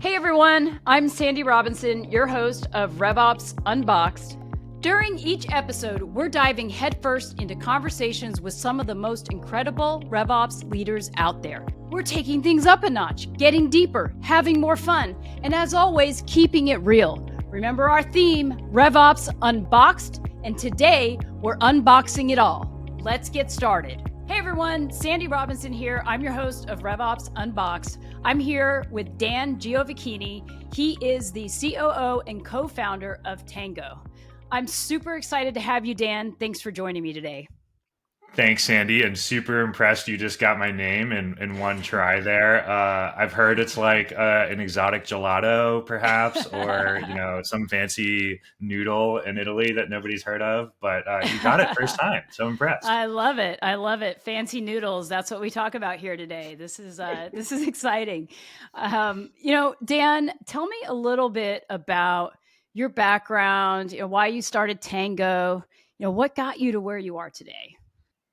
Hey everyone, I'm Sandy Robinson, your host of RevOps Unboxed. During each episode, we're diving headfirst into conversations with some of the most incredible RevOps leaders out there. We're taking things up a notch, getting deeper, having more fun, and as always, keeping it real. Remember our theme, RevOps Unboxed, and today we're unboxing it all. Let's get started. Hey everyone, Sandy Robinson here. I'm your host of RevOps Unboxed. I'm here with Dan Giovacchini. He is the COO and co-founder of Tango. I'm super excited to have you, Dan. Thanks for joining me today. Thanks, Sandy, and super impressed you just got my name in one try there. I've heard it's like an exotic gelato, perhaps, or some fancy noodle in Italy that nobody's heard of, but you got it first time. So impressed. I love it. I love it. Fancy noodles. That's what we talk about here today. This is exciting. Dan, tell me a little bit about your background. Why you started Tango. What got you to where you are today.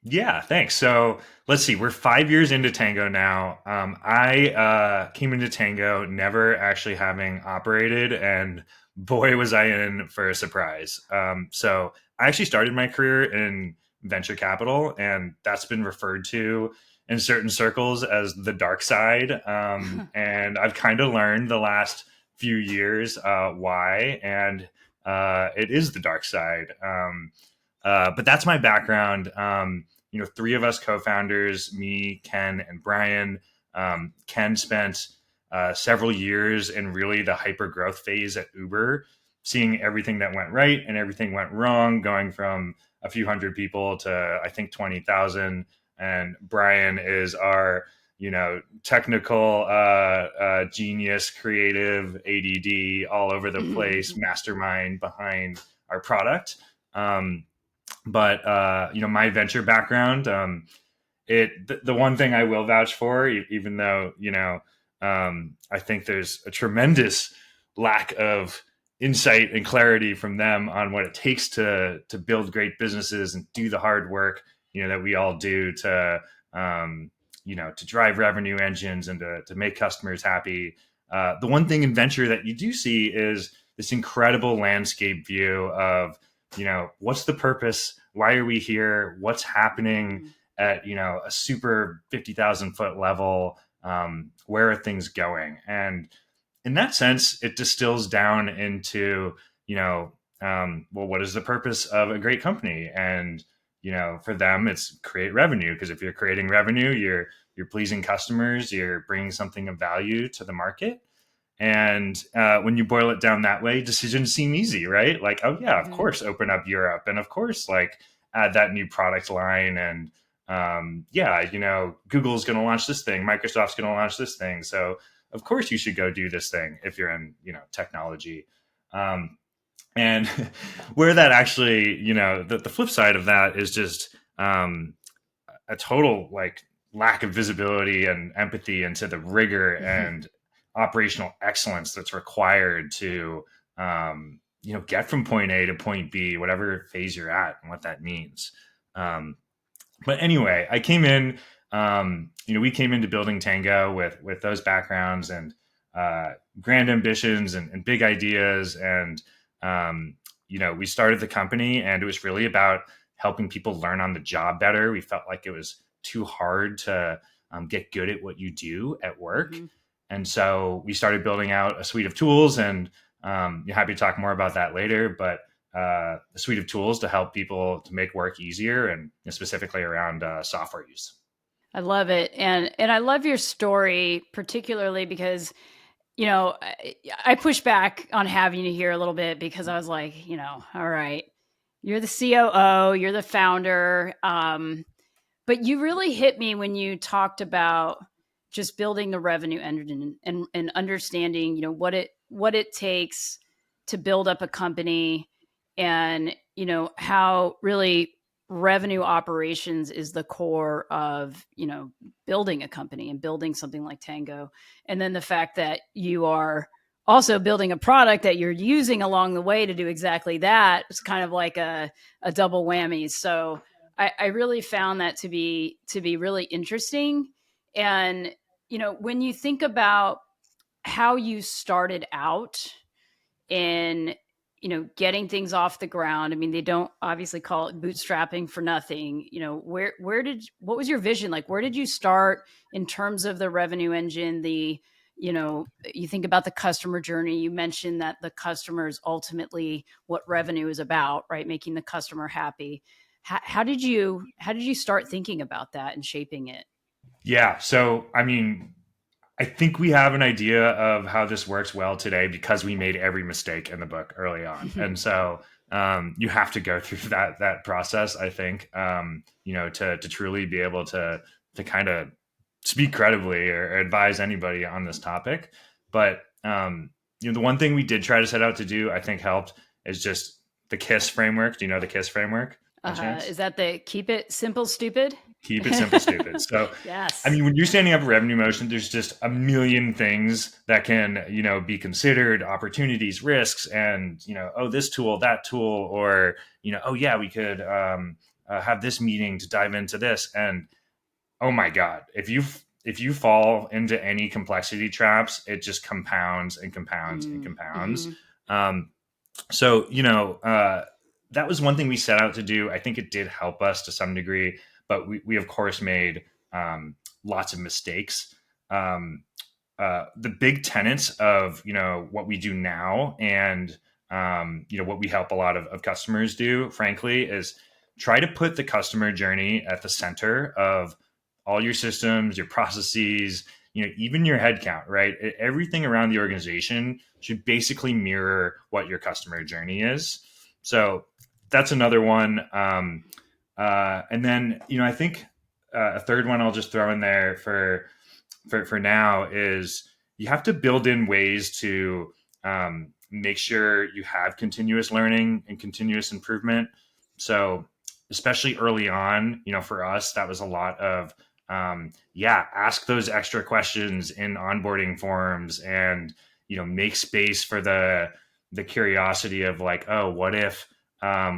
Yeah, thanks. So let's see, we're 5 years into Tango now. I came into Tango never actually having operated, and boy, was I in for a surprise. So I actually started my career in venture capital, and that's been referred to in certain circles as the dark side. And I've kind of learned the last few years why, and it is the dark side. But that's my background. Three of us co-founders, me, Ken, and Brian. Ken spent several years in really the hyper growth phase at Uber, seeing everything that went right and everything went wrong, going from a few hundred people to I think 20,000. And Brian is our technical genius, creative, ADD, all over the place, mastermind behind our product. But my venture background, the one thing I will vouch for, even though I think there's a tremendous lack of insight and clarity from them on what it takes to build great businesses and do the hard work that we all do to drive revenue engines and to make customers happy. The one thing in venture that you do see is this incredible landscape view of what's the purpose? Why are we here? What's happening at, a super 50,000 foot level? Where are things going? And in that sense, it distills down into, what is the purpose of a great company? And, for them, it's create revenue. Because if you're creating revenue, you're pleasing customers, you're bringing something of value to the market. And when you boil it down that way, decisions seem easy, right? Like, oh yeah, of course, open up Europe, and of course, like add that new product line, and Google's going to launch this thing, Microsoft's going to launch this thing, so of course you should go do this thing if you're in technology. And where that actually, the flip side of that is just a total like lack of visibility and empathy into the rigor and operational excellence that's required to get from point A to point B, whatever phase you're at, and what that means. But anyway, I came in. We came into building Tango with those backgrounds and grand ambitions and big ideas, and we started the company, and it was really about helping people learn on the job better. We felt like it was too hard to get good at what you do at work. And so we started building out a suite of tools, and you're happy to talk more about that later, but a suite of tools to help people to make work easier, and specifically around software use. I love it. And I love your story, particularly because, I pushed back on having you here a little bit because I was like, all right, you're the COO, you're the founder. But you really hit me when you talked about just building the revenue engine and understanding, what it takes to build up a company, and, how really revenue operations is the core of, building a company and building something like Tango. And then the fact that you are also building a product that you're using along the way to do exactly that. It's kind of like a double whammy. So I really found that to be really interesting. And, when you think about how you started out in, getting things off the ground. I mean, they don't obviously call it bootstrapping for nothing. What was your vision? Like, where did you start in terms of the revenue engine? You think about the customer journey. You mentioned that the customer is ultimately what revenue is about, right? Making the customer happy. How did you start thinking about that and shaping it? Yeah. So, I mean, I think we have an idea of how this works well today because we made every mistake in the book early on, and so you have to go through that process. I think to truly be able to kind of speak credibly or advise anybody on this topic. But the one thing we did try to set out to do, I think, helped is just the KISS framework. Do you know the KISS framework by chance? Is that the keep it simple, stupid? Keep it simple, stupid. So, I Yes. mean, when you're standing up a revenue motion, there's just a million things that can, be considered, opportunities, risks, and, oh, this tool, that tool, or, oh, yeah, we could have this meeting to dive into this. And oh my God, if you fall into any complexity traps, it just compounds and compounds and compounds. Mm-hmm. Um, so, that was one thing we set out to do. I think it did help us to some degree, but we of course made lots of mistakes. The big tenets of what we do now and what we help a lot of customers do, frankly, is try to put the customer journey at the center of all your systems, your processes, even your headcount, right? Everything around the organization should basically mirror what your customer journey is. So that's another one. And then, I think a third one I'll just throw in there for now is you have to build in ways to make sure you have continuous learning and continuous improvement. So especially early on, for us, that was a lot of ask those extra questions in onboarding forms, and make space for the curiosity of like, oh, what if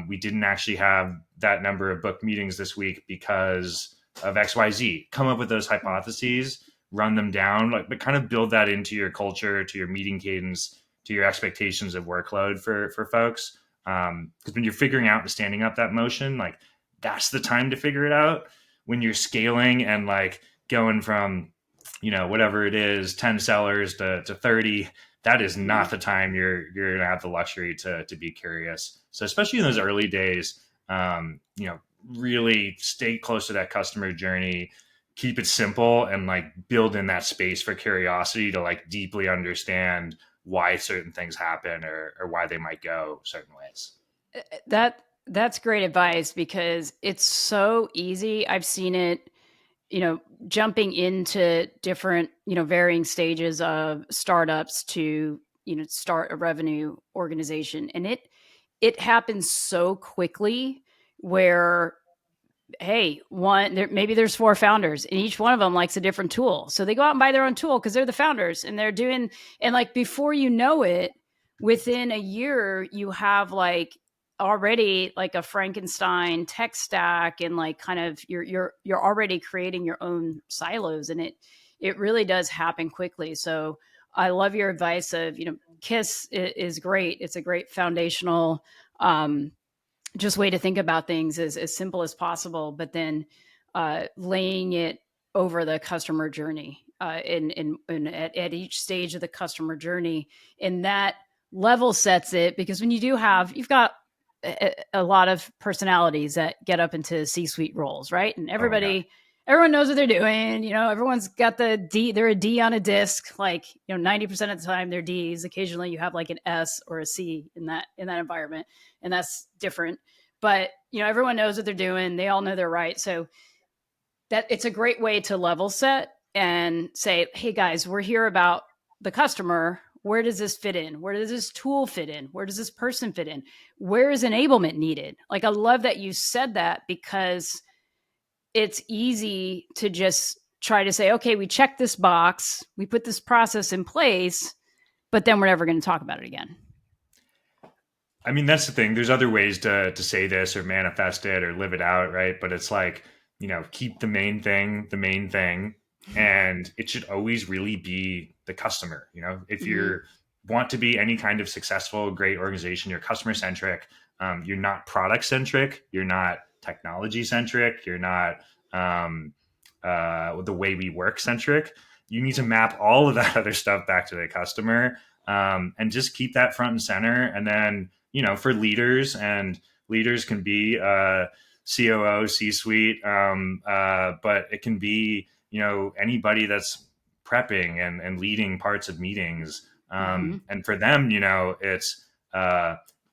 we didn't actually have that number of booked meetings this week because of XYZ. Come up with those hypotheses, run them down, but kind of build that into your culture, to your meeting cadence, to your expectations of workload for folks. Because when you're figuring out and standing up that motion, like that's the time to figure it out. When you're scaling and like going from, whatever it is, 10 sellers to 30, that is not the time you're gonna have the luxury to be curious. So especially in those early days, really stay close to that customer journey, keep it simple, and like build in that space for curiosity to like deeply understand why certain things happen or why they might go certain ways. That's great advice because it's so easy. I've seen it, jumping into different, varying stages of startups to, start a revenue organization. And it happens so quickly where, hey, maybe there's four founders and each one of them likes a different tool. So they go out and buy their own tool because they're the founders and they're doing, and like before you know it, within a year, you have like already like a Frankenstein tech stack, and like kind of you're already creating your own silos, and it really does happen quickly. So I love your advice of, KISS is great. It's a great foundational just way to think about things, as simple as possible, but then laying it over the customer journey, and at each stage of the customer journey. And that level sets it, because when you've got a lot of personalities that get up into C-suite roles, right? And Oh my God. everyone knows what they're doing. Everyone's got the D, they're a D on a disc. Like, 90% of the time they're Ds. Occasionally you have like an S or a C in that environment, and that's different. But, everyone knows what they're doing. They all know they're right. So that it's a great way to level set and say, hey guys, we're here about the customer. Where does this fit in? Where does this tool fit in? Where does this person fit in? Where is enablement needed? Like, I love that you said that, because it's easy to just try to say, okay, we checked this box, we put this process in place, but then we're never going to talk about it again. I mean, that's the thing. There's other ways to say this or manifest it or live it out, right? But it's like, keep the main thing the main thing. and it should always really be the customer. If Hmm. you want to be any kind of successful, great organization, you're customer centric. You're not product centric. You're not technology centric. You're not the way we work centric. You need to map all of that other stuff back to the customer, and just keep that front and center. And then, for leaders, and leaders can be COO, C suite, but it can be, anybody that's prepping and leading parts of meetings. Hmm. And for them, it's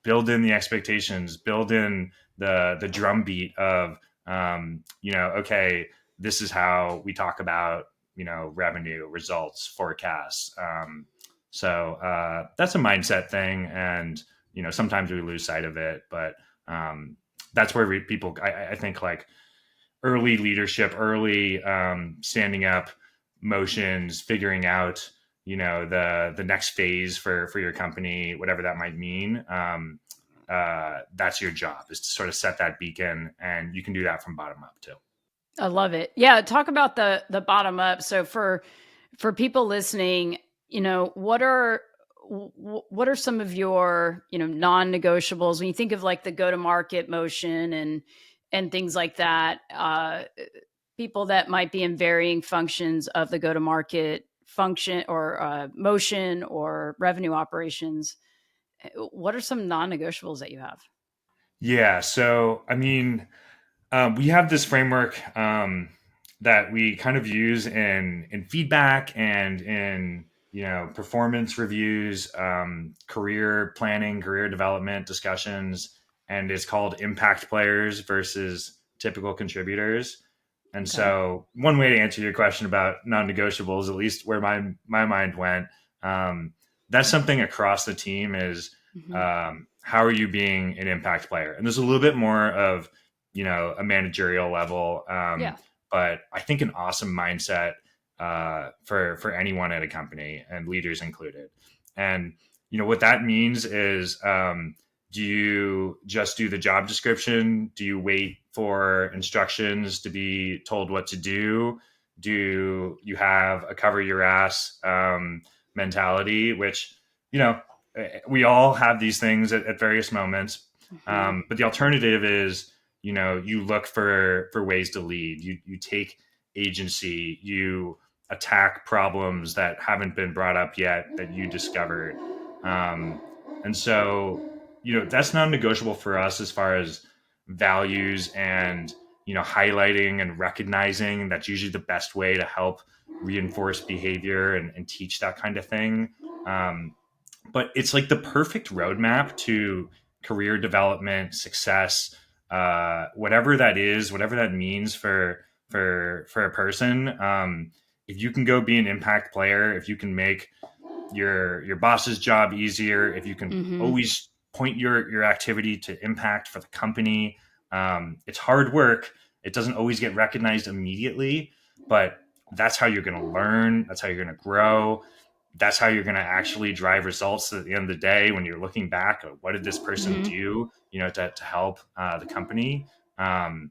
build in the expectations, build in the drumbeat of, okay, this is how we talk about, revenue, results, forecasts. So that's a mindset thing, and sometimes we lose sight of it, but that's where people, I think, like early leadership, early standing up motions, figuring out, the next phase for your company, whatever that might mean. That's your job, is to sort of set that beacon, and you can do that from bottom up too. I love it. Yeah, talk about the bottom up. So for people listening, what are some of your, non-negotiables when you think of like the go-to-market motion and things like that? People that might be in varying functions of the go-to-market function or motion or revenue operations. What are some non-negotiables that you have? Yeah. So, I mean, we have this framework that we kind of use in feedback and in, performance reviews, career planning, career development discussions, and it's called impact players versus typical contributors. And Okay. so, one way to answer your question about non-negotiables, at least where my mind went, um, that's something across the team is, Hmm. how are you being an impact player? And there's a little bit more of, a managerial level, Yeah. but I think an awesome mindset for anyone at a company, and leaders included. And what that means is, do you just do the job description? Do you wait for instructions to be told what to do? Do you have a cover your ass mentality, which, we all have these things at various moments. Hmm. But the alternative is, you look for ways to lead. You take agency. You attack problems that haven't been brought up yet, that you discovered. Um, and so, that's non-negotiable for us as far as values, and highlighting and recognizing. That's usually the best way to help reinforce behavior, and teach that kind of thing. But it's like the perfect roadmap to career development, success, whatever that is, whatever that means for a person. If you can go be an impact player, if you can make your boss's job easier, if you can Hmm. always point your activity to impact for the company. It's hard work. It doesn't always get recognized immediately, but that's how you're going to learn. That's how you're going to grow. That's how you're going to actually drive results at the end of the day, when you're looking back. What did this person Hmm. do, to help the company? Um,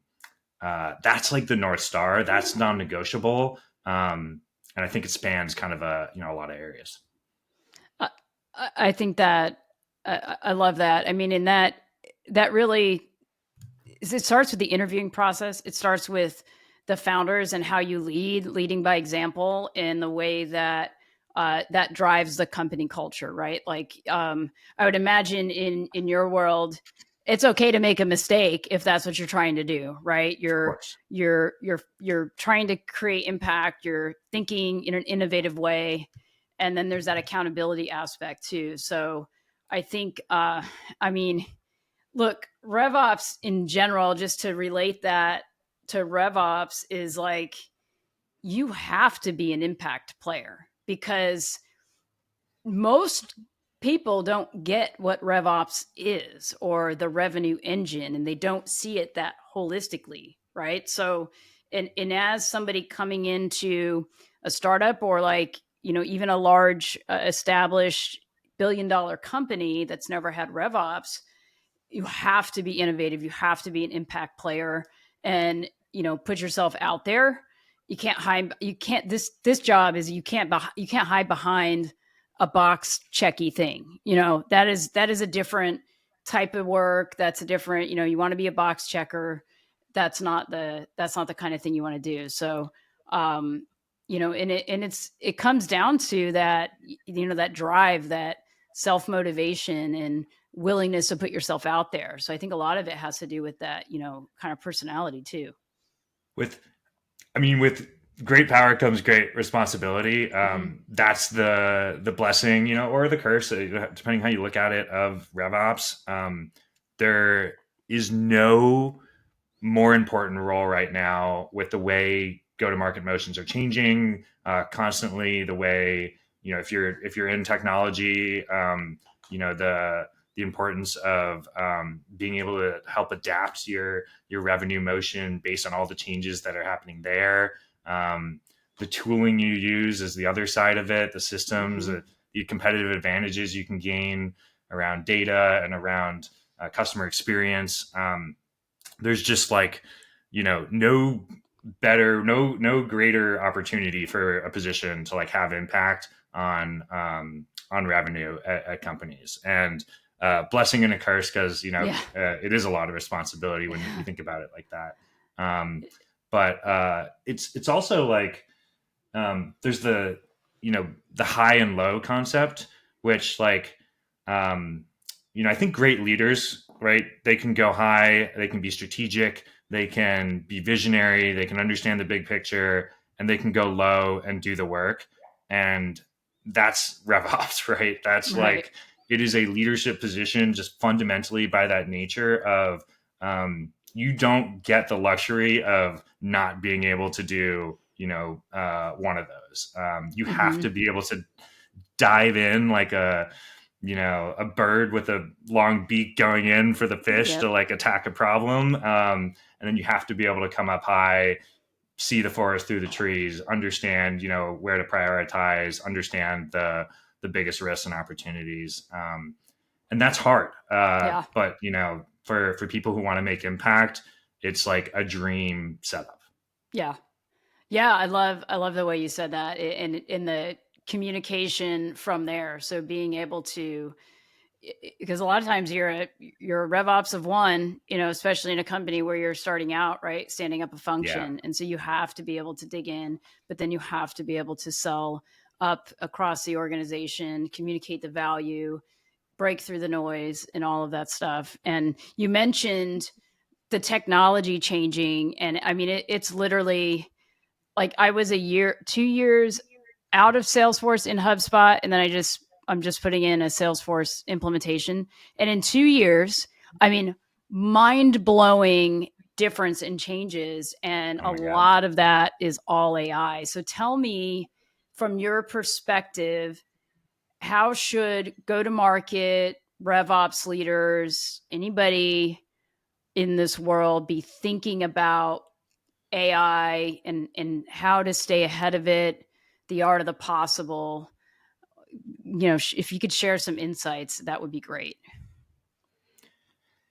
that's like the North Star. That's non-negotiable. And I think it spans kind of a lot of areas. I, I think that I love that. I mean, in that really it starts with the interviewing process. It starts with the founders and how you leading by example in the way that that drives the company culture, right? Like, I would imagine in your world, it's okay to make a mistake if that's what you're trying to do, right? Of You're course. you're trying to create impact. You're thinking in an innovative way, and then there's that accountability aspect too. So I think, I mean, look, RevOps in general, just to relate that to RevOps, is like you have to be an impact player because most people don't get what RevOps is or the revenue engine, and they don't see it that holistically, right? So, and as somebody coming into a startup or like, even a large established billion-dollar company that's never had RevOps, you have to be innovative. You have to be an impact player and, put yourself out there. you can't hide, you can't, this job is, you can't hide behind a box checky thing. That is a different type of work. That's a different, you want to be a box checker. That's not the kind of thing you want to do. So, it comes down to that, that drive, that self motivation and willingness to put yourself out there. So I think a lot of it has to do with that, kind of personality too. With with great power comes great responsibility. Mm-hmm. That's the blessing, or the curse, depending how you look at it, of RevOps. There is no more important role right now with the way go-to-market motions are changing constantly. The way, if you're in technology, the importance of being able to help adapt your revenue motion based on all the changes that are happening there. The tooling you use is the other side of it. The systems, Mm-hmm. the competitive advantages you can gain around data and around customer experience. There's just like, no better, no greater opportunity for a position to like have impact on revenue at companies. And blessing and a curse, because Yeah. it is a lot of responsibility when you think about it like that. Um, but it's also like, there's the high and low concept, which like, I think great leaders, right? They can go high, they can be strategic, they can be visionary, they can understand the big picture, and they can go low and do the work. And that's RevOps, right? That's Right. like, it is a leadership position just fundamentally by that nature of, you don't get the luxury of not being able to do, one of those. You have Mm-hmm. to be able to dive in like a bird with a long beak going in for the fish to Yep. like attack a problem. And then you have to be able to come up high, see the forest through the trees, understand, where to prioritize, understand the biggest risks and opportunities. And that's hard. Yeah. But for people who want to make impact, it's like a dream setup. Yeah. Yeah, I love the way you said that, and in the communication from there. So being able to, because a lot of times you're a RevOps of one, especially in a company where you're starting out, right, standing up a Yeah. function, and so you have to be able to dig in, but then you have to be able to sell up across the organization, communicate the value, break through the noise, and all of that stuff. And you mentioned the technology changing, and I mean it's literally like I was 2 years out of Salesforce in HubSpot, and then I'm just putting in a Salesforce implementation. And in 2 years, I mean, mind blowing difference in changes. And Oh a my God. lot of that is all AI. So tell me from your perspective, how should go to market, RevOps leaders, anybody in this world be thinking about AI and how to stay ahead of it, the art of the possible? If you could share some insights, that would be great.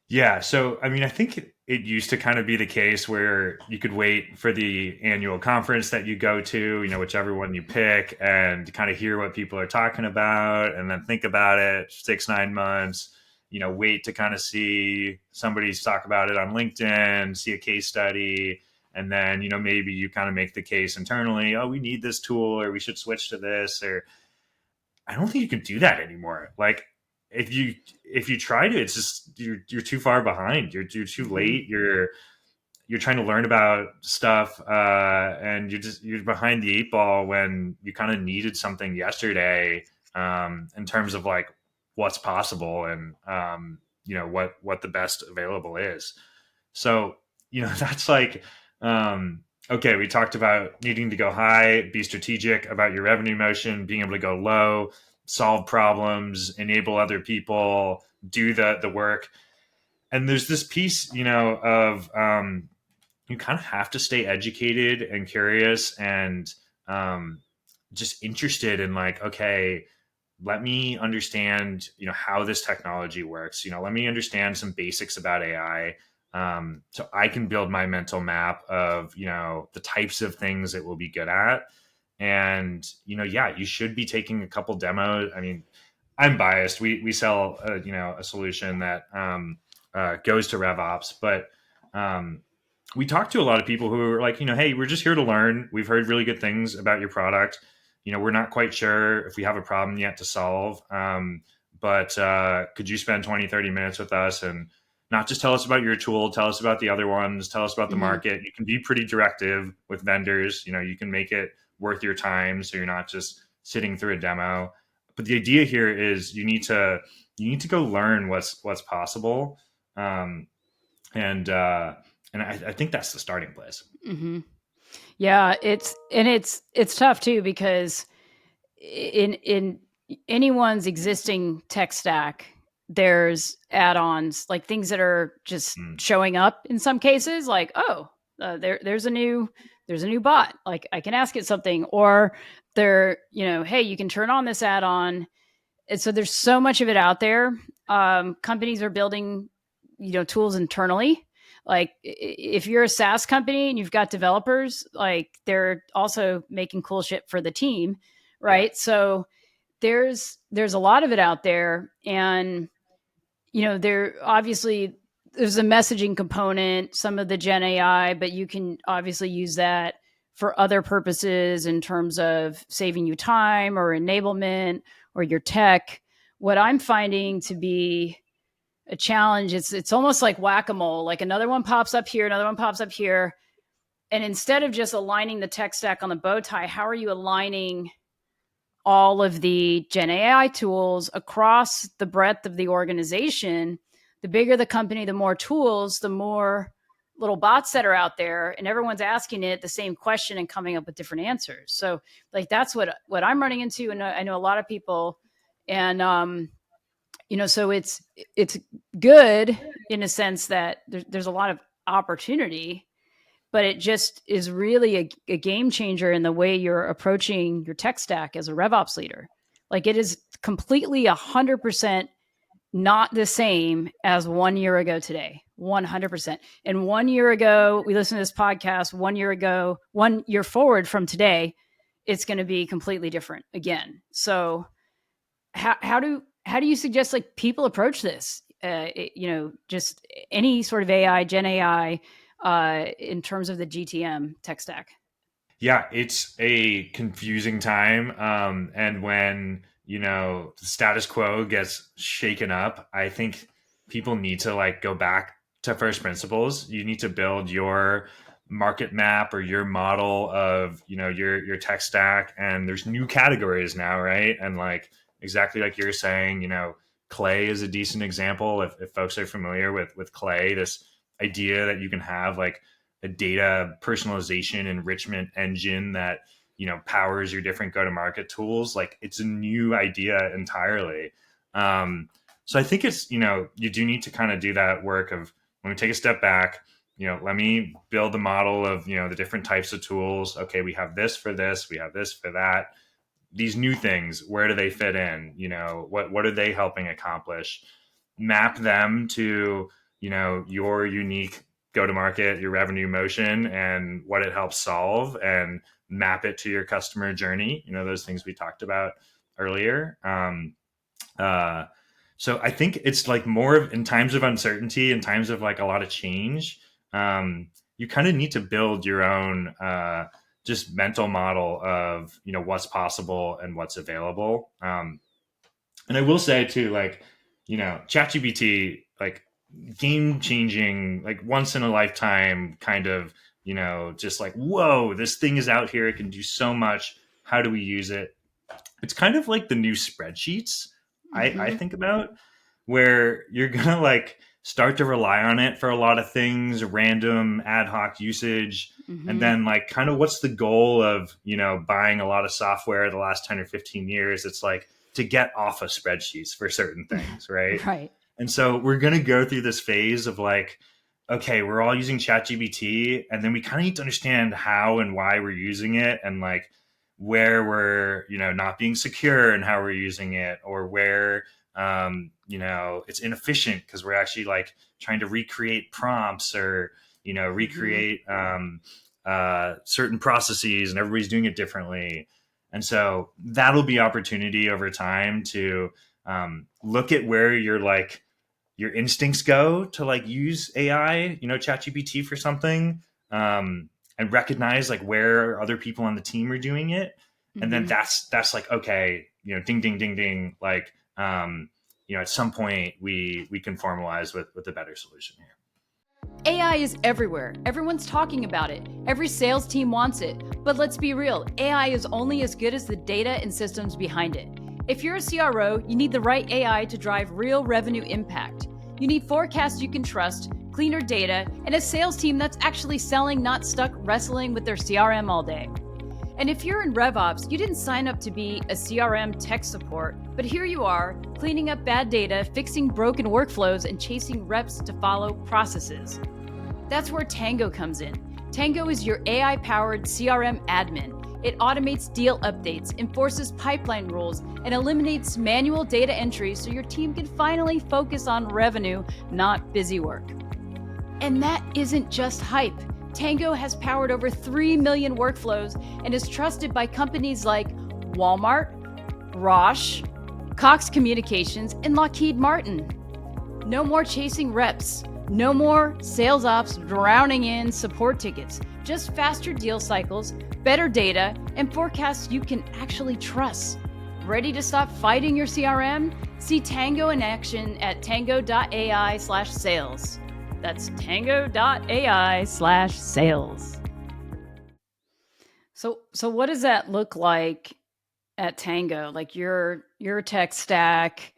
Yeah. So, I think it used to kind of be the case where you could wait for the annual conference that you go to, whichever one you pick, and kind of hear what people are talking about and then think about it 6, 9 months, wait to kind of see somebody talk about it on LinkedIn, see a case study. And then, maybe you kind of make the case internally, oh, we need this tool or we should switch to this. Or I don't think you can do that anymore. Like, if you try to, it's just you're too far behind. You're too Mm-hmm. late. You're trying to learn about stuff, and you're behind the eight ball when you kind of needed something yesterday, in terms of like what's possible and what the best available is. So that's like, okay. We talked about needing to go high, be strategic about your revenue motion, being able to go low, solve problems, enable other people, do the work. And there's this piece, of, you kind of have to stay educated and curious and, just interested in like, okay, let me understand, how this technology works. Let me understand some basics about AI. So I can build my mental map of, the types of things it will be good at. And, yeah, you should be taking a couple demos. I mean, I'm biased. We sell a solution that goes to RevOps, but um, we talk to a lot of people who are like, hey, we're just here to learn. We've heard really good things about your product. We're not quite sure if we have a problem yet to solve. But could you spend 20, 30 minutes with us and not just tell us about your tool, tell us about the other ones, tell us about the Hmm. market. You can be pretty directive with vendors. You can make it worth your time so you're not just sitting through a demo. But the idea here is you need to go learn what's possible. Um, and I think that's the starting place. Hmm. Yeah, it's tough too because in anyone's existing tech stack, there's add-ons like things that are just Mm, showing up in some cases. Like, oh, there's a new bot. Like I can ask it something, or hey, you can turn on this add-on. And so there's so much of it out there. Companies are building, tools internally. Like if you're a SaaS company and you've got developers, like they're also making cool shit for the team, yeah. right? So there's a lot of it out there, and there obviously there's a messaging component, some of the Gen AI, but you can obviously use that for other purposes in terms of saving you time or enablement or your tech. What I'm finding to be a challenge, it's almost like whack-a-mole. Like another one pops up here, another one pops up here. And instead of just aligning the tech stack on the bow tie, how are you aligning all of the Gen AI tools across the breadth of the organization? The bigger the company, the more tools, the more little bots that are out there, and everyone's asking it the same question and coming up with different answers. So, like that's what I'm running into, and I know a lot of people, and so it's good in a sense that there's a lot of opportunity, but it just is really a game changer in the way you're approaching your tech stack as a RevOps leader. Like it is completely 100% not the same as 1 year ago today. 100%. And 1 year ago, we listened to this podcast. 1 year ago, 1 year forward from today, it's going to be completely different again. So how do you suggest like people approach this? Just any sort of AI, Gen AI, in terms of the GTM tech stack. Yeah, it's a confusing time. And when, the status quo gets shaken up, I think people need to like go back to first principles. You need to build your market map or your model of, your tech stack. And there's new categories now, right? And like exactly like you're saying, Clay is a decent example. If folks are familiar with Clay, this idea that you can have like a data personalization enrichment engine that powers your different go to market tools. Like it's a new idea entirely. So I think it's you do need to kind of do that work of, let me take a step back. Let me build the model of the different types of tools. Okay, we have this for this, we have this for that. These new things, where do they fit in? What are they helping accomplish? Map them to your unique go to market, your revenue motion, and what it helps solve, and map it to your customer journey. Those things we talked about earlier. Uh, so I think it's like more of, in times of uncertainty, in times of like a lot of change, you kind of need to build your own just mental model of what's possible and what's available. And I will say too, like, ChatGPT, like game changing, like once in a lifetime kind of, just like, whoa, this thing is out here. It can do so much. How do we use it? It's kind of like the new spreadsheets I Mm-hmm. think about, where you're gonna like start to rely on it for a lot of things, random ad hoc usage. And Mm-hmm. then like kind of what's the goal of, buying a lot of software the last 10 or 15 years? It's like to get off of spreadsheets for certain things, right? Right. And so we're going to go through this phase of like, okay, we're all using ChatGPT, and then we kind of need to understand how and why we're using it, and like where we're, not being secure and how we're using it, or where, it's inefficient because we're actually like trying to recreate prompts or Mm-hmm. recreate certain processes, and everybody's doing it differently. And so that'll be opportunity over time to look at where your instincts go to like use AI, ChatGPT for something, and recognize like where other people on the team are doing it, and then Mm-hmm. that's like, okay, ding ding ding ding, like at some point we can formalize with a better solution here. AI is everywhere. Everyone's talking about it. Every sales team wants it. But let's be real, AI is only as good as the data and systems behind it. If you're a CRO, you need the right AI to drive real revenue impact. You need forecasts you can trust, cleaner data, and a sales team that's actually selling, not stuck wrestling with their CRM all day. And if you're in RevOps, you didn't sign up to be a CRM tech support, but here you are, cleaning up bad data, fixing broken workflows, and chasing reps to follow processes. That's where Tango comes in. Tango is your AI powered CRM admin. It automates deal updates, enforces pipeline rules, and eliminates manual data entry so your team can finally focus on revenue, not busy work. And that isn't just hype. Tango has powered over 3 million workflows and is trusted by companies like Walmart, Roche, Cox Communications, and Lockheed Martin. No more chasing reps. No more sales ops drowning in support tickets. Just faster deal cycles, better data, and forecasts you can actually trust. Ready to stop fighting your CRM? See Tango in action at tango.ai/sales. That's tango.ai/sales. So what does that look like at Tango? Like your tech stack,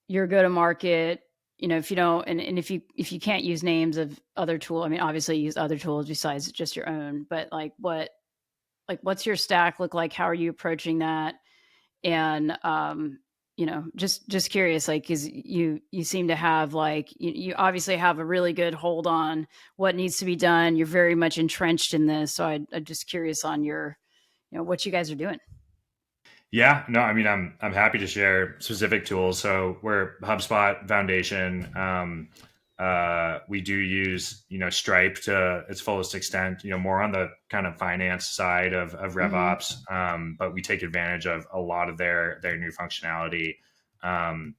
your go to market, if you don't, and if you can't use names of other tool, I mean, obviously use other tools besides just your own, but what's your stack look like? How are you approaching that? And just curious, like, cause you seem to have like, you obviously have a really good hold on what needs to be done. You're very much entrenched in this. So I'm just curious on your, what you guys are doing. Yeah, no, I mean, I'm happy to share specific tools. So we're HubSpot Foundation. We do use Stripe to its fullest extent. More on the kind of finance side of Mm-hmm. RevOps, but we take advantage of a lot of their new functionality. Um,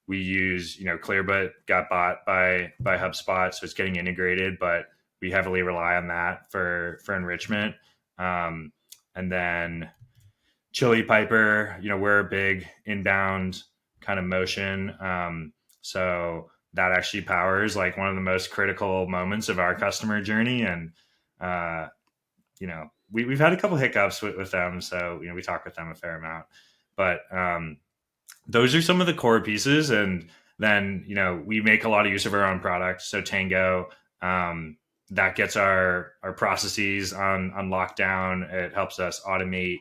we use Clearbit got bought by HubSpot, so it's getting integrated, but we heavily rely on that for enrichment. Um, and then Chili Piper, we're a big inbound kind of motion. So that actually powers like one of the most critical moments of our customer journey. And, we've had a couple hiccups with them. So, we talk with them a fair amount. But those are some of the core pieces. And then, we make a lot of use of our own product. So Tango, that gets our processes on lockdown. It helps us automate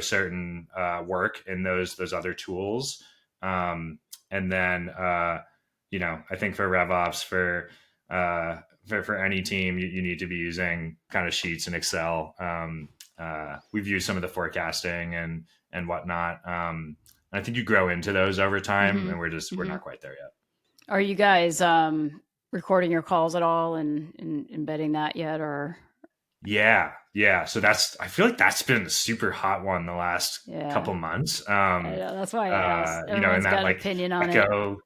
certain work in those other tools. And then I think for RevOps for any team, you need to be using kind of Sheets and Excel. We've used some of the forecasting and whatnot. And I think you grow into those over time, Mm-hmm. and we're Mm-hmm. not quite there yet. Are you guys recording your calls at all and embedding that yet, or Yeah, yeah. So I feel like that's been a super hot one the last yeah? couple months. I know, that's why I asked. In Everyone's that got an like opinion on it. echo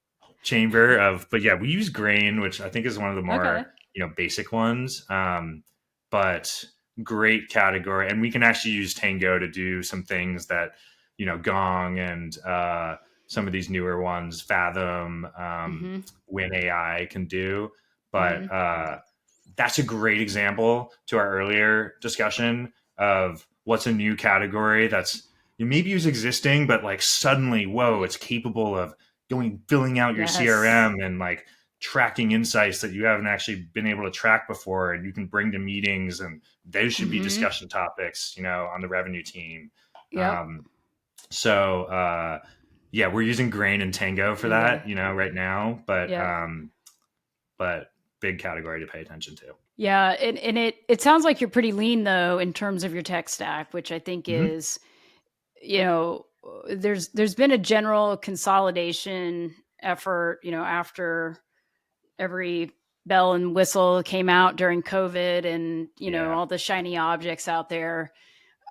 chamber of, but yeah, we use Grain, which I think is one of the Okay. more, basic ones. But great category. And we can actually use Tango to do some things that, Gong and some of these newer ones, Fathom, Mm-hmm. Win AI can do. But Mm-hmm. that's a great example to our earlier discussion of what's a new category that's maybe is existing, but like suddenly, whoa, it's capable of filling out your Yes. CRM and like tracking insights that you haven't actually been able to track before, and you can bring to meetings, and those should be Mm-hmm. discussion topics, on the revenue team. Yep. Um, so yeah, we're using Grain and Tango for Tango. that, right now, but Yep. big category to pay attention to. Yeah, and it sounds like you're pretty lean though in terms of your tech stack, which I think Mm-hmm. is, you know, there's been a general consolidation effort, after every bell and whistle came out during COVID, and Yeah. all the shiny objects out there.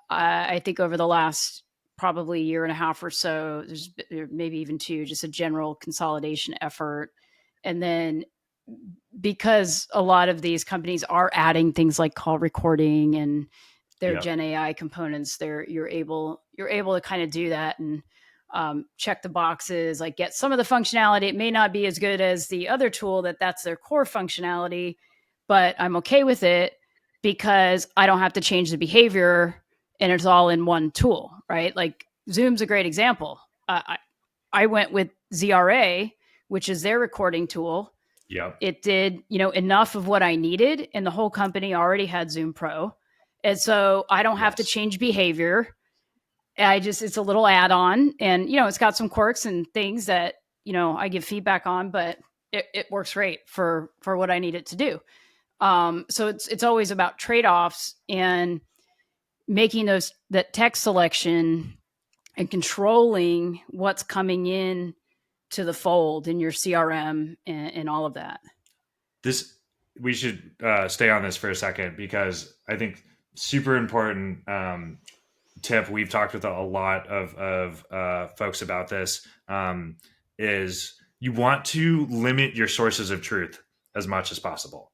I think over the last probably year and a half or so, there's maybe even two, just a general consolidation effort. And then because a lot of these companies are adding things like call recording and their Yep. Gen AI components, you're able to kind of do that and check the boxes, like get some of the functionality. It may not be as good as the other tool that's their core functionality, but I'm okay with it because I don't have to change the behavior and it's all in one tool, right? Like Zoom's a great example. I went with ZRA, which is their recording tool. Yep. It did, enough of what I needed, and the whole company already had Zoom Pro. And so I don't have to Yes. change behavior. It's a little add on, and, it's got some quirks and things that, I give feedback on, but it works great for what I need it to do. So it's always about trade-offs and making that text selection and controlling what's coming in to the fold in your CRM and all of that. This we should stay on this for a second because I think super important tip. We've talked with a lot of folks about this. Is you want to limit your sources of truth as much as possible.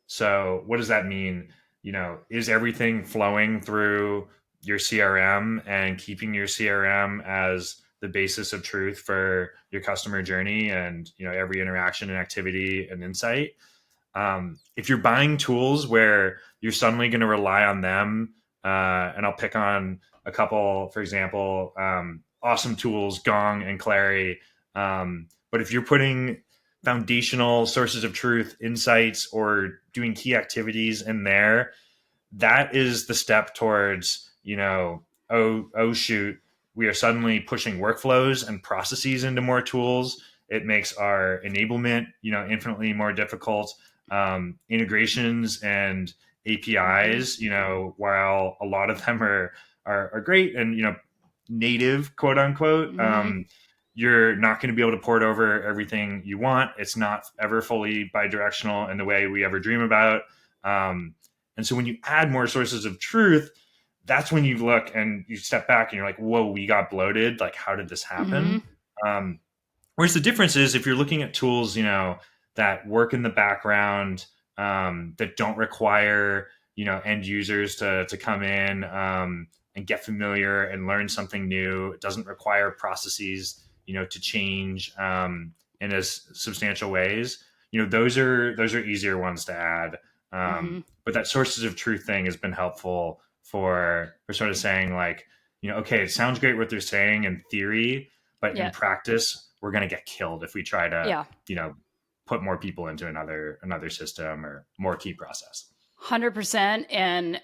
So what does that mean? Is everything flowing through your CRM and keeping your CRM as the basis of truth for your customer journey and every interaction and activity and insight? If you're buying tools where you're suddenly going to rely on them, and I'll pick on a couple, for example, awesome tools, Gong and Clary. But if you're putting foundational sources of truth, insights, or doing key activities in there, that is the step towards, oh shoot, we are suddenly pushing workflows and processes into more tools. It makes our enablement, infinitely more difficult. Integrations and APIs, while a lot of them are great and native, quote unquote, Mm-hmm. you're not going to be able to port over everything you want. It's not ever fully bi-directional in the way we ever dream about. And so when you add more sources of truth, that's when you look and you step back and you're like, whoa, we got bloated. Like, how did this Mm-hmm. happen? Whereas the difference is if you're looking at tools, that work in the background, that don't require, end users to come in and get familiar and learn something new. It doesn't require processes, to change in as substantial ways. Those are easier ones to add. Mm-hmm. But that sources of truth thing has been helpful for sort of saying like, okay, it sounds great what they're saying in theory, but in Yeah. practice, we're going to get killed if we try to, Yeah. put more people into another system or more key process. 100%. And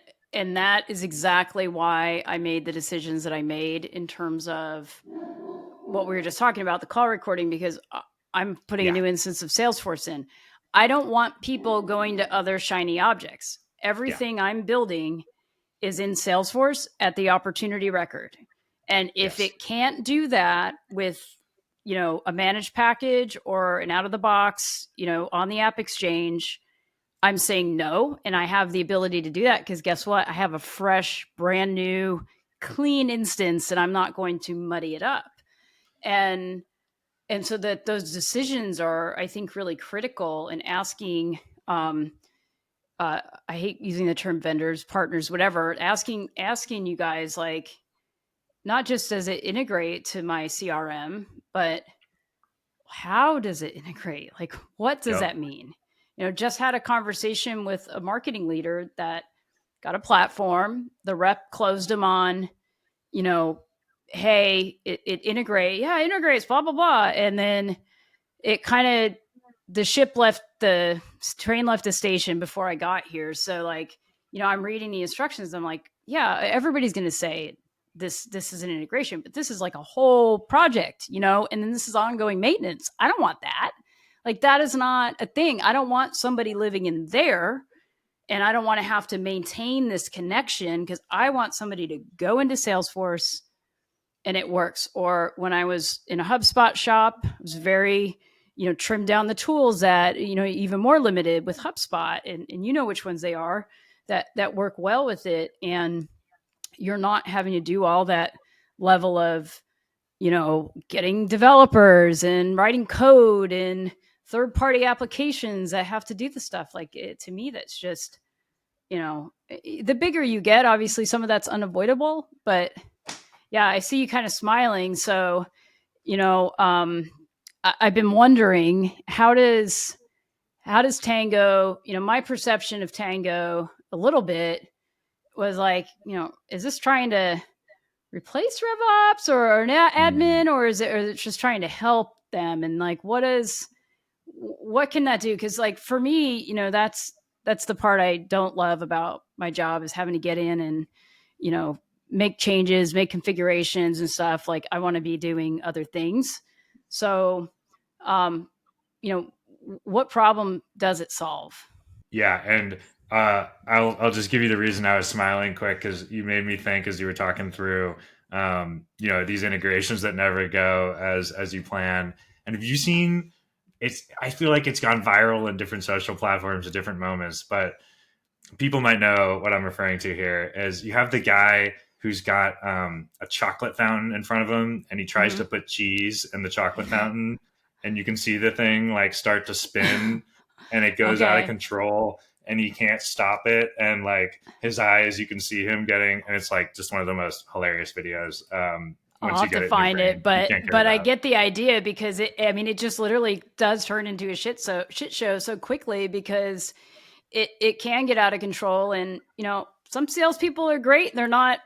that is exactly why I made the decisions that I made in terms of what we were just talking about, the call recording, because I'm putting a Yeah. new instance of Salesforce in. I don't want people going to other shiny objects. Yeah. Everything I'm building is in Salesforce at the opportunity record. And if Yes. it can't do that with, a managed package or an out of the box, on the app exchange, I'm saying no. And I have the ability to do that because guess what? I have a fresh, brand new, clean instance and I'm not going to muddy it up. And so that those decisions are, I think, really critical in asking, I hate using the term vendors, partners, whatever, asking you guys, like, not just does it integrate to my CRM, but how does it integrate? Like, what does Yep. that mean? Just had a conversation with a marketing leader that got a platform. The rep closed him on, you know, hey, it integrate. Yeah, it integrates, blah, blah, blah. And then it kind of, the train left the station before I got here. So, like, I'm reading the instructions. I'm like, yeah, everybody's going to say this is an integration, but this is like a whole project, and then this is ongoing maintenance. I don't want that. Like, that is not a thing. I don't want somebody living in there, and I don't want to have to maintain this connection because I want somebody to go into Salesforce and it works. Or when I was in a HubSpot shop, it was very, trimmed down the tools that, even more limited with HubSpot, and you know which ones they are that work well with it. And you're not having to do all that level of, getting developers and writing code and third party applications that have to do the stuff. Like it, to me, that's just, the bigger you get, obviously some of that's unavoidable, but yeah, I see you kind of smiling. So, I've been wondering, how does Tango, my perception of Tango a little bit was like, is this trying to replace RevOps or an Mm. admin, or is it just trying to help them? And like, what can that do? Because like for me, that's the part I don't love about my job, is having to get in and you know make changes, make configurations and stuff. Like I want to be doing other things. So, um, what problem does it solve? Yeah, and I'll just give you the reason I was smiling quick because you made me think as you were talking through, these integrations that never go as you plan. And have you seen? I feel like it's gone viral in different social platforms at different moments, but people might know what I'm referring to here. Is you have the guy who's got a chocolate fountain in front of him, and he tries to Hmm. put cheese in the chocolate fountain, and you can see the thing like start to spin, and it goes out of Okay, control, and he can't stop it, and like his eyes, you can see him getting, and it's like just one of the most hilarious videos. I'll Once you have get to it in your find it, brain, you but can't get but it I out. get the idea, because it just literally does turn into a shit show so quickly, because it can get out of control. And some salespeople are great. They're not,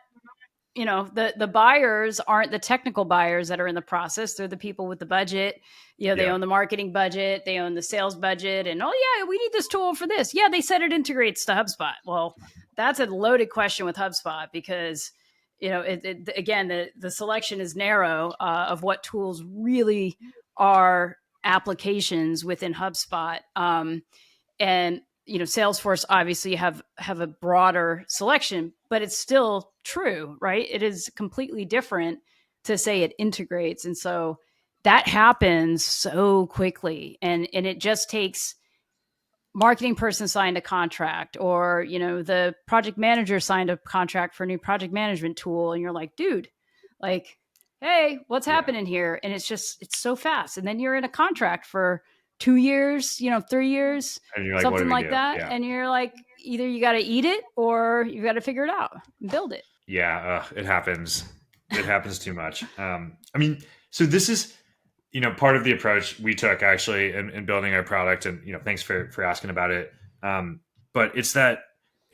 the buyers aren't the technical buyers that are in the process. They're the people with the budget. They Yeah, own the marketing budget, they own the sales budget, and oh yeah, we need this tool for this. Yeah, they said it integrates to HubSpot. Well, that's a loaded question with HubSpot, because again, the selection is narrow, of what tools really are applications within HubSpot. And Salesforce obviously have a broader selection, but it's still true, right? It is completely different to say it integrates. And so that happens so quickly, and it just takes marketing person signed a contract, or the project manager signed a contract for a new project management tool, and you're like, dude, like, hey, what's yeah. happening here? And it's so fast, and then you're in a contract for 2 years, 3 years, And you're like, what do something we like do? that, Yeah. and you're like, either you got to eat it or you got to figure it out and build it. Yeah, it happens. It happens too much. I mean, so this is part of the approach we took actually in building our product, and thanks for asking about it. But it's that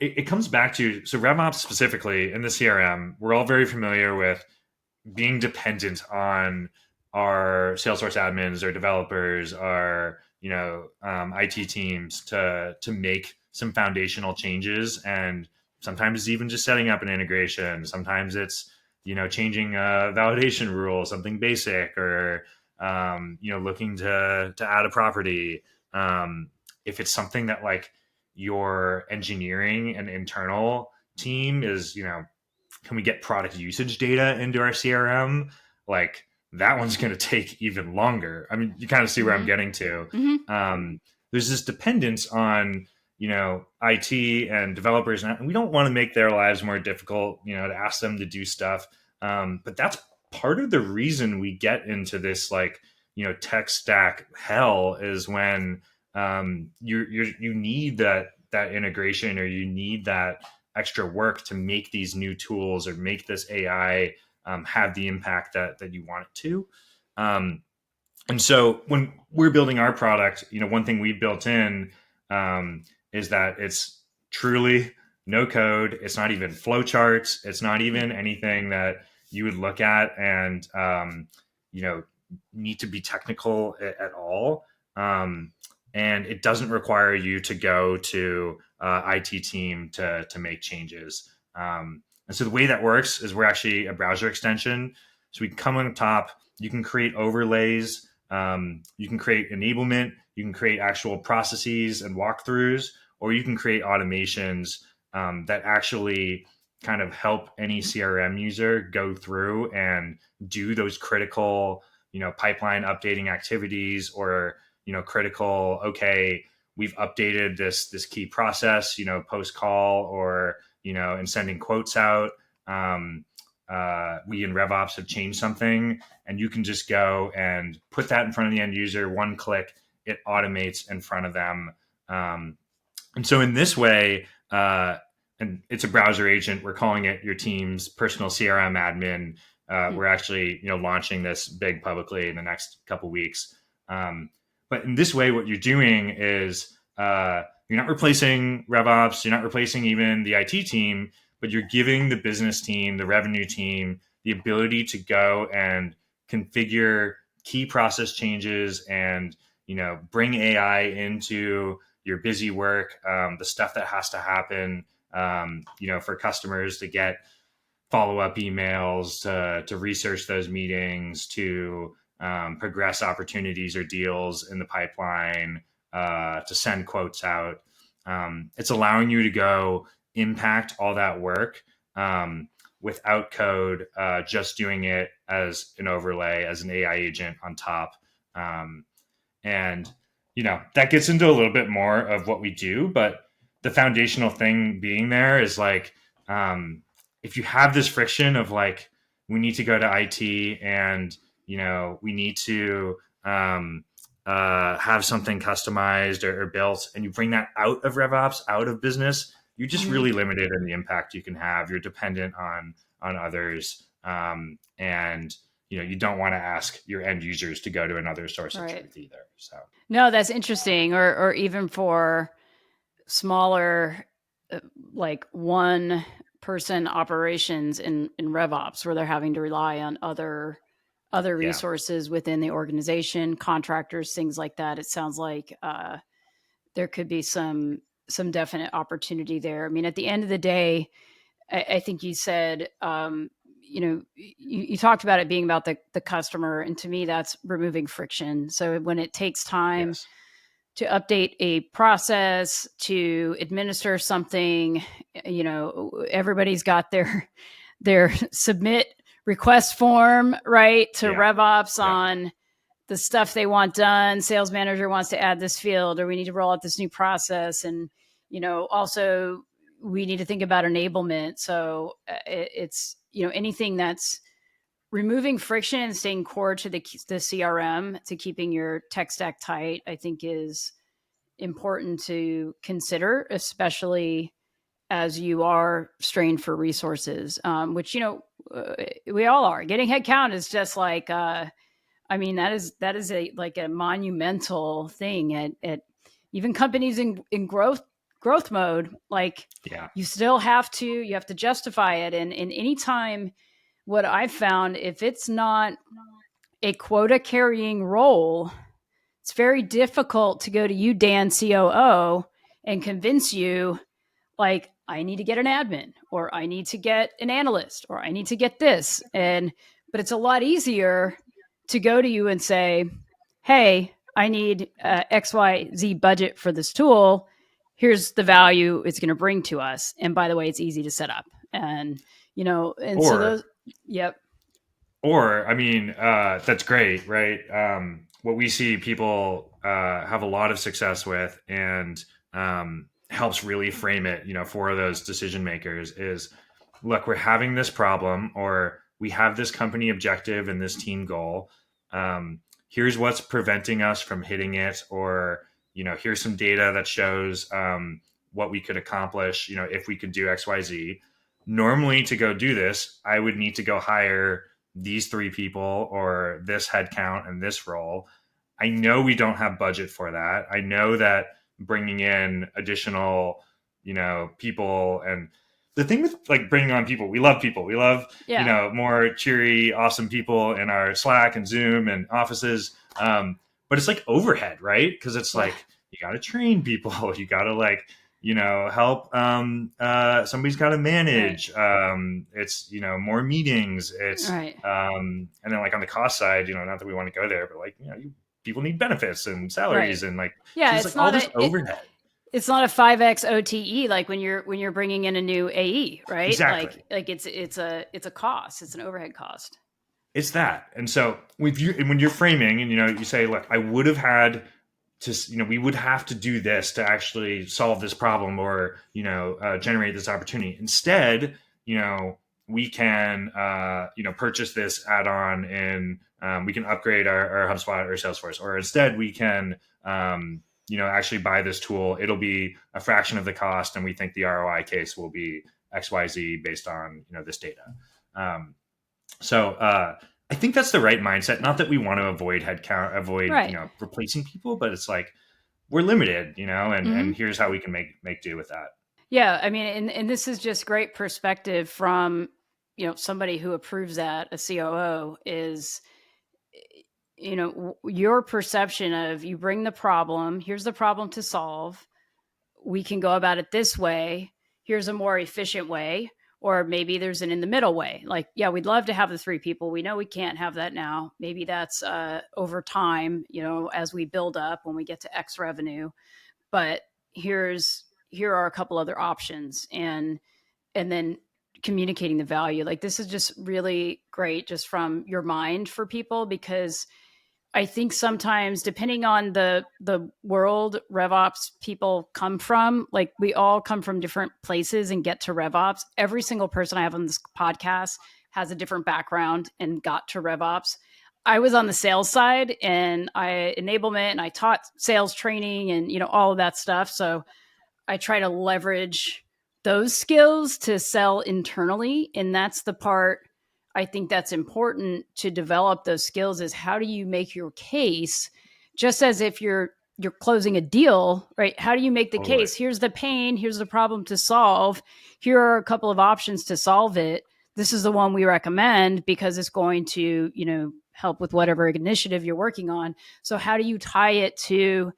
it comes back to, so RevOps specifically in the CRM, we're all very familiar with being dependent on our Salesforce admins or developers, our IT teams to make some foundational changes, and sometimes it's even just setting up an integration. Sometimes it's changing a validation rule, something basic, or looking to add a property. If it's something that like your engineering and internal team is can we get product usage data into our CRM? Like that one's going to take even longer. I mean, you kind of see where I'm Mm-hmm. getting to. Mm-hmm. There's this dependence on IT and developers, and we don't want to make their lives more difficult. To ask them to do stuff, but that's part of the reason we get into this like tech stack hell is when you need that integration, or you need that extra work to make these new tools or make this AI have the impact that you want it to. Um, and so when we're building our product, one thing we built in is that it's truly no code. It's not even flowcharts. It's not even anything that you would look at and you know need to be technical at all. And it doesn't require you to go to IT team to make changes. And so the way that works is we're actually a browser extension. So we come on top. You can create overlays, you can create enablement, you can create actual processes and walkthroughs, or you can create automations that actually kind of help any CRM user go through and do those critical, pipeline updating activities, or, critical, okay, we've updated this key process, post call, or, in sending quotes out. We in RevOps have changed something, and you can just go and put that in front of the end user, one click, it automates in front of them. And so in this way, and it's a browser agent, we're calling it your team's personal CRM admin. We're actually, launching this big publicly in the next couple weeks. But in this way, what you're doing is you're not replacing RevOps, you're not replacing even the IT team, but you're giving the business team, the revenue team, the ability to go and configure key process changes and, bring AI into your busy work, the stuff that has to happen, for customers to get follow-up emails, to research those meetings, to progress opportunities or deals in the pipeline, to send quotes out. It's allowing you to go impact all that work without code, just doing it as an overlay, as an AI agent on top. And, that gets into a little bit more of what we do, but the foundational thing being there is like, if you have this friction of like, we need to go to IT and, we need to have something customized or built, and you bring that out of RevOps, out of business, you're just really limited in the impact you can have. You're dependent on others. And, you don't want to ask your end users to go to another source of truth either. So no, that's interesting. Or even for smaller, like one person operations in RevOps, where they're having to rely on other resources within the organization, contractors, things like that. It sounds like there could be some definite opportunity there. I mean, at the end of the day, I think you said, you talked about it being about the customer, and to me, that's removing friction. So when it takes time to update a process, to administer something, everybody's got their submit request form, right, to RevOps on the stuff they want done. Sales manager wants to add this field, or we need to roll out this new process. And, also we need to think about enablement. So it's, anything that's removing friction and staying core to the CRM, to keeping your tech stack tight, I think is important to consider, especially as you are strained for resources, which, we all are. Getting headcount is just like, that is a monumental thing at even companies in growth mode. Like, you still have to justify it. And any time, what I've found, if it's not a quota carrying role, it's very difficult to go to you, Dan, COO, and convince you, like, I need to get an admin, or I need to get an analyst, or I need to get this. But it's a lot easier to go to you and say, hey, I need XYZ budget for this tool. Here's the value it's going to bring to us. And by the way, it's easy to set up. And, so those, Or, that's great, right? What we see people have a lot of success with, and helps really frame it, for those decision makers, is, look, we're having this problem, or we have this company objective and this team goal. Here's what's preventing us from hitting it, or, here's some data that shows what we could accomplish, if we could do XYZ. Normally, to go do this, I would need to go hire these 3 people, or this headcount and this role. I know we don't have budget for that. I know that bringing in additional, people, and the thing with like bringing on people, we love people. We love, more cheery, awesome people in our Slack and Zoom and offices. But it's like overhead, right? Because it's like, you got to train people. You got to help. Somebody's got to manage. It's, more meetings. It's, and then like on the cost side, not that we want to go there, but people need benefits and salaries and it's like all this overhead. It's not a 5x OTE like when you're bringing in a new AE, right? Exactly. Like it's a cost. It's an overhead cost. It's that. And so with you, when you're framing and, you say, look, I would have had to, we would have to do this to actually solve this problem or, generate this opportunity. Instead, we can, purchase this add-on and we can upgrade our HubSpot or Salesforce, or instead we can, actually buy this tool. It'll be a fraction of the cost. And we think the ROI case will be XYZ based on, this data. So I think that's the right mindset. Not that we want to avoid headcount, avoid Right. replacing people, but it's like we're limited, and Hmm. here's how we can make do with that. Yeah, I mean, and this is just great perspective from somebody who approves that a COO is your perception of you bring the problem. Here's the problem to solve. We can go about it this way. Here's a more efficient way. Or maybe there's an in the middle way. Like, yeah, we'd love to have the three people. We know we can't have that now. Maybe that's over time, as we build up when we get to X revenue. But here are a couple other options, and then communicating the value. Like, this is just really great just from your mind for people, because I think sometimes, depending on the world RevOps people come from, like we all come from different places and get to RevOps. Every single person I have on this podcast has a different background and got to RevOps. I was on the sales side and I enablement and I taught sales training and all of that stuff. So I try to leverage those skills to sell internally. And that's the part I think that's important to develop those skills, is how do you make your case, just as if you're closing a deal, right? How do you make the Totally. case? Here's the pain, here's the problem to solve. Here are a couple of options to solve it. This is the one we recommend because it's going to, help with whatever initiative you're working on. So how do you tie it to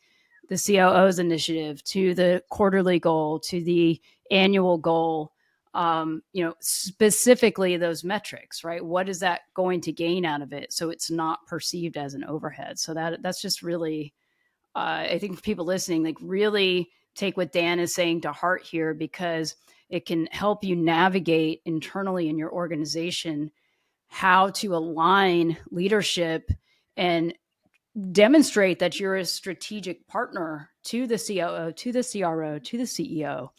the COO's initiative, to the quarterly goal, to the annual goal? Specifically those metrics, right? What is that going to gain out of it? So it's not perceived as an overhead. So that's just really, I think for people listening, like really take what Dan is saying to heart here, because it can help you navigate internally in your organization how to align leadership and demonstrate that you're a strategic partner to the COO, to the CRO, to the CEO,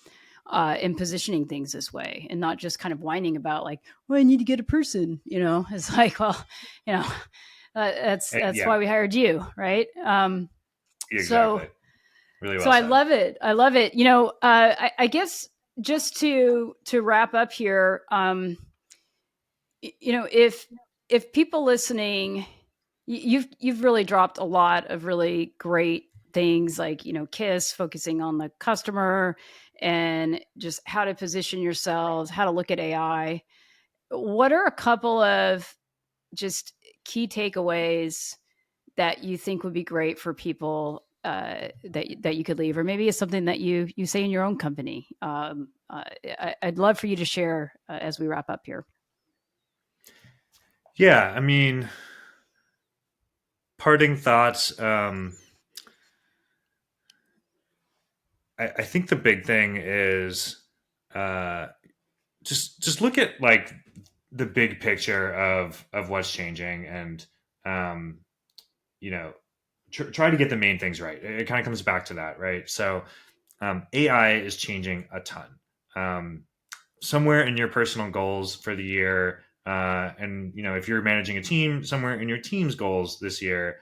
in positioning things this way, and not just kind of whining about like, well, I need to get a person. It's like, well, you know, that's Yeah, why we hired you, right? So exactly. Really so well I said. love it. I love it. I guess just to wrap up here, if people listening, you've really dropped a lot of really great things, like KISS, focusing on the customer and just how to position yourselves, how to look at AI. What are a couple of just key takeaways that you think would be great for people, that you could leave, or maybe it's something that you say in your own company? I'd love for you to share as we wrap up here. Yeah, I mean, parting thoughts. I think the big thing is uh, just look at like the big picture of what's changing, and um, you know try to get the main things right. It kind of comes back to that, right? So AI is changing a ton. Um, Somewhere in your personal goals for the year, and if you're managing a team, somewhere in your team's goals this year,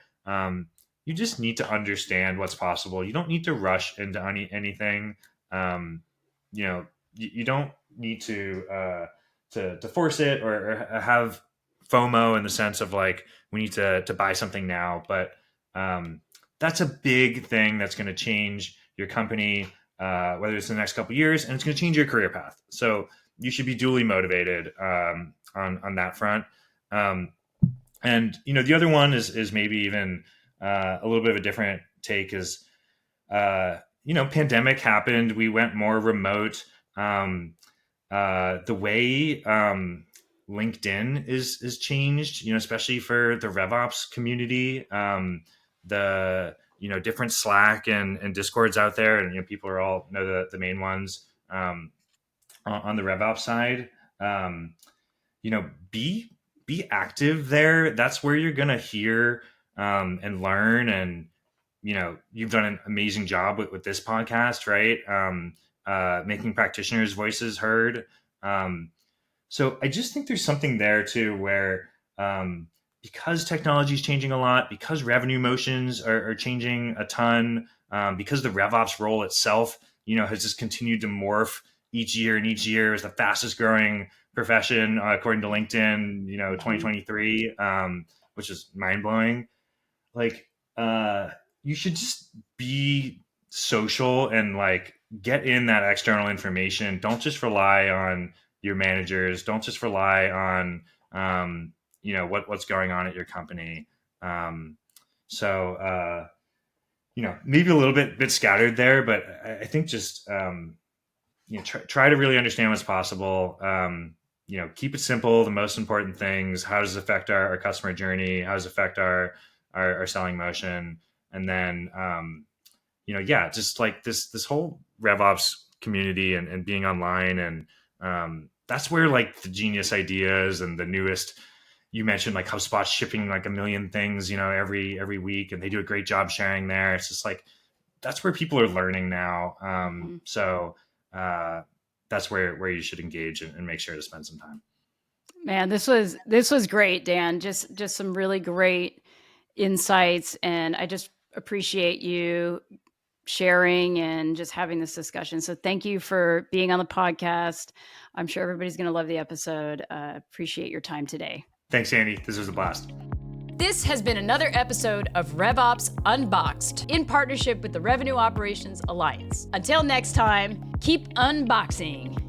you just need to understand what's possible. You don't need to rush into anything. Um, you don't need to force it, or have FOMO in the sense of like we need to buy something now. But that's a big thing that's going to change your company, whether it's in the next couple of years, and it's going to change your career path. So you should be duly motivated on that front. Um, and the other one is maybe even a little bit of a different take. Is pandemic happened, we went more remote. The way LinkedIn is changed, especially for the RevOps community. The different Slack and Discords out there, and people are all know the main ones on the RevOps side. Be active there. That's where you're gonna hear and learn. And you've done an amazing job with this podcast, right? Making practitioners' voices heard. So I just think there's something there too, where because technology is changing a lot, because revenue motions are changing a ton, because the RevOps role itself, has just continued to morph each year, and each year is the fastest growing profession according to LinkedIn, 2023, which is mind blowing. Like, you should just be social and like get in that external information. Don't just rely on your managers. Don't just rely on what's going on at your company. So maybe a little bit scattered there, but I think just try to really understand what's possible. Keep it simple. The most important things: how does it affect our customer journey? How does it affect our selling motion? And then just like this whole RevOps community and being online, and that's where like the genius ideas and the newest. You mentioned like HubSpot shipping like 1 million things, every week, and they do a great job sharing there. It's just like that's where people are learning now. So that's where you should engage and make sure to spend some time. Man, this was great, Dan. Just some really great insights, and I just appreciate you sharing and just having this discussion. So thank you for being on the podcast. I'm sure everybody's going to love the episode. Appreciate your time today. Thanks, Andy. This was a blast. This has been another episode of RevOps Unboxed in partnership with the Revenue Operations Alliance. Until next time, keep unboxing.